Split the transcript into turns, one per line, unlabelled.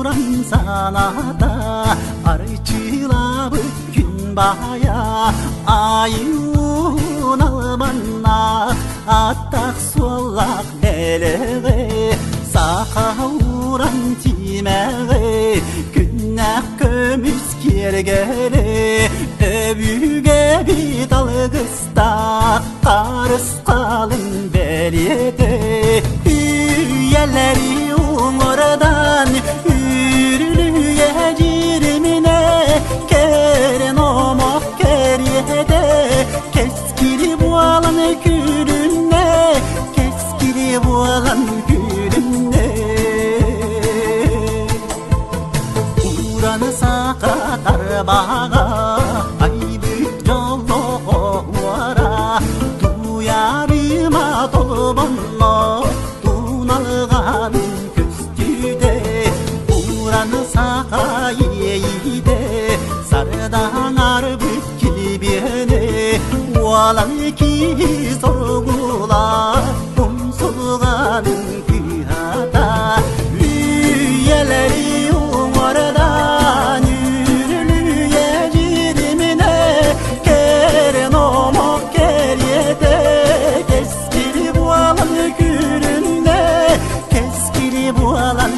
사우란 산하다 아르치라브 균바야 아유 나 만나 아딱 솔락 내레게 사우란 팀에 günah kömüs kergele öbüge bir dalgısta karıs kalın beliyede üyeleri oradan ürülüye cirmine keren omok keriyede keskili bu alan gülünne keskili bu alan gülünne uğranı saka darbağa aybük yolu vara duyarıma dolbanla dunalgan küstüde uğranı saka yeyide sardan arbük kilibiyene valan ki sorgula umsulganın kıyada üyeleri oradan yürülüye cirmine keren omok keriyede keskili bu alan gülünde keskili bu alan